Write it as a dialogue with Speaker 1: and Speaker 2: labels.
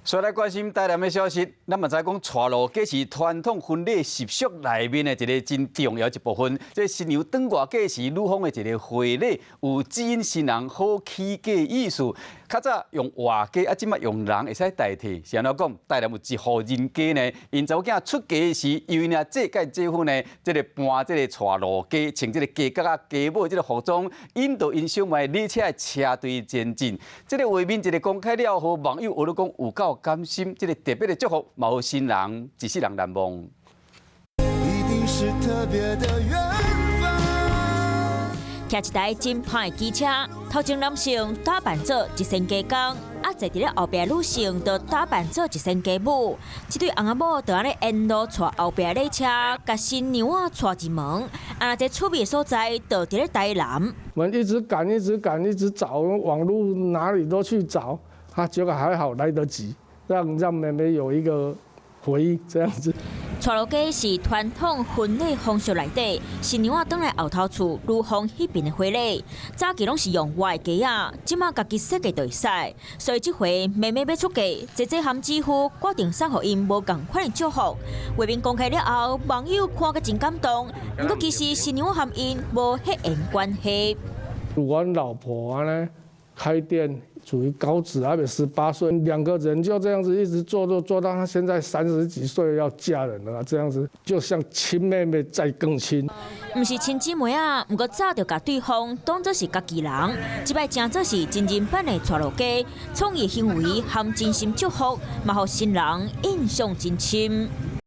Speaker 1: 所来关心台南的消息，咱嘛知讲带路计是传统婚礼习俗内面的一个真重要一部分。这新娘登外计是女方的一个婚礼，有指引新人好起嫁意思。较早用话嫁，即马用人会使代替。是安怎讲？台南有一户人家呢，因查某囝出嫁时，因为呢这甲姐夫呢，这个搬这个带路嫁，穿这个嫁甲啊嫁母这个服装，引导因小妹列车车队前进。这个画面一个公开了后，网友学了讲有够甘心，这个特别的祝福，嘛，新人一世人难忘。
Speaker 2: 一定是特别的缘分。
Speaker 3: 骑一台真歹的机车，头前男性打扮做一身加工，坐伫咧后壁女性就打扮做一身家母。这对翁仔某就安尼沿路带后壁列车，甲新娘带进门。这出面所在就伫咧台南。
Speaker 4: 我们一直赶，一直赶，一直找，网络哪里都去找，结果还好来得及，让妹妹有一个回忆，这样子。
Speaker 3: 带路计是传统婚礼风俗内底，新娘返来后头厝，女方迄边的婚礼，早期拢是用外家啊，即马家己设计就会使。所以这回妹妹要出嫁，姐姐和姊夫决定送予因无共款的祝福。画面公开了后，网友看个真感动。不过其实新娘和因无血缘关系。
Speaker 4: 我老婆呢开店。属于高职，还没18岁，2个人就这样子一直做到她现在30几岁要嫁人了，这样子就像亲妹妹再更亲。
Speaker 3: 唔是亲姊妹啊，不过早就甲对方当作是家己人，即摆真做是真人版的带路计，创意行为含真心祝福，嘛互新人印象真深。